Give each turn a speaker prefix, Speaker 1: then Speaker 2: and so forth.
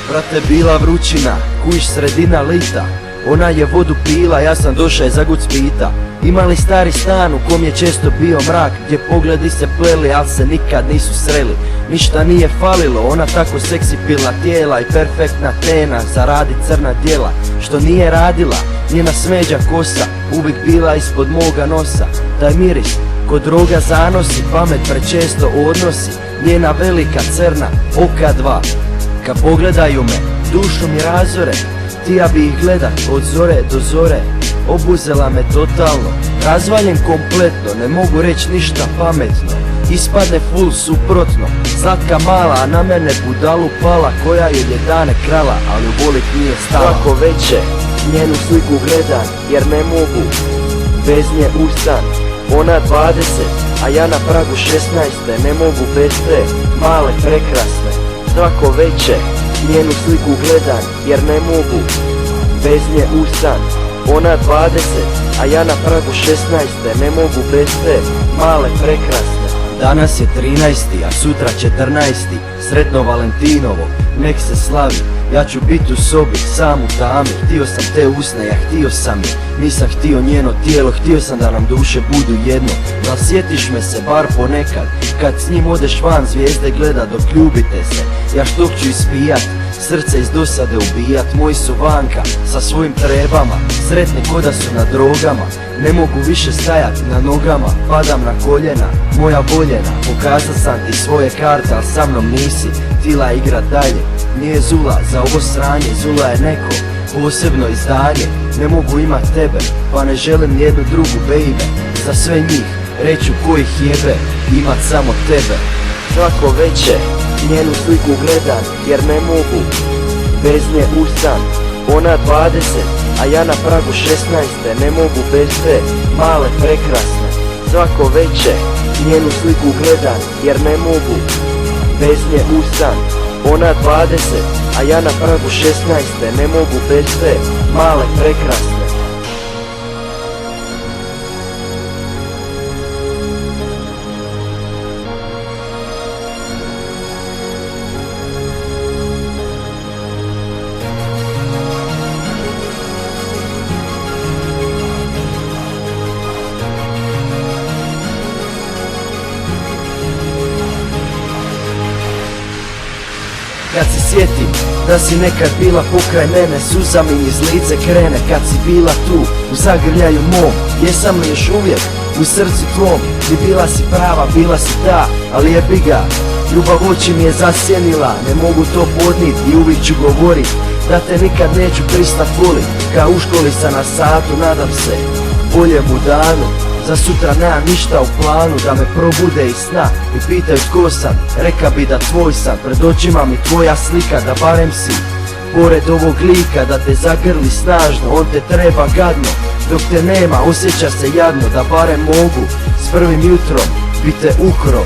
Speaker 1: Brate, bila vrućina, kujiš sredina lita. Ona je vodu pila, ja sam došao je za guc pita. Imali stari stan u kom je često bio mrak, gdje pogledi se pleli, al se nikad nisu sreli. Ništa nije falilo, ona tako seksi pila tijela i perfektna tena za radit crna djela. Što nije radila, njena smeđa kosa uvijek bila ispod moga nosa. Taj miris ko droga zanosi, pamet prečesto odnosi. Njena velika crna oka dva, kad pogledaju me, dušu mi razore. Htija bi ih gledat od zore do zore. Obuzela me totalno, razvaljen kompletno, ne mogu reći ništa pametno. Ispadne full suprotno, slatka mala, a na mene budalu pala, koja joj je dane krala, ali u volit nije stala. Svako veče njenu sliku gledam, jer ne mogu bez nje ustan. Ona 20, a ja na pragu 16, ne mogu bez te male prekrasne. Svako veče njenu sliku gledam, jer ne mogu bez nje ustan. Ona 20, a ja na pragu 16, ne mogu bez te male prekrasne. Danas je 13, a sutra 14, sretno Valentinovo, nek se slavi. Ja ću bit u sobi, sam u tami. Htio sam te usne, ja htio sam je. Nisam htio njeno tijelo, htio sam da nam duše budu jedno. Da sjetiš me se bar ponekad, kad s njim odeš van zvijezde gleda dok ljubite se. Ja štok ću ispijat, srce iz dosade ubijat. Moji su vanka sa svojim trebama, sretni ko da su na drogama. Ne mogu više stajat na nogama, padam na koljena, moja voljena. Pokazao sam ti svoje karte, al sa mnom nisi htila igrat dalje. Nije Zula za ovo sranje, Zula je neko posebno izdanje. Ne mogu imat tebe, pa ne želim nijednu drugu baby. Za sve njih reću ko ih jebe, imat samo tebe. Svako veče njenu sliku gledam, jer ne mogu bez nje ustan. Ona 20, a ja na pragu 16, ne mogu bez te male prekrasne. Svako veče njenu sliku gledam, jer ne mogu bez nje ustan. Ona 20, a ja na pragu 16, ne mogu bez te male prekrasne. Kad se sjetim da si nekad bila pokraj mene, suza mi iz lice krene. Kad si bila tu u zagrljaju mom, jesam li još uvijek u srcu tvom? Ti bila si prava, bila si ta, ali je biga, ljubav oči mi je zasjenila. Ne mogu to podnit i uvijek ću govorit da te nikad neću pristat volit. Kao u školi sam na satu, nadam se boljemu danu. Za sutra nemam ništa u planu, da me probude iz sna i pitaju tko sam. Reka bi da tvoj sam, pred očima mi tvoja slika, da barem si pored ovog lika. Da te zagrli snažno, on te treba gadno, dok te nema osjeća se jadno. Da barem mogu s prvim jutrom bit te ukro.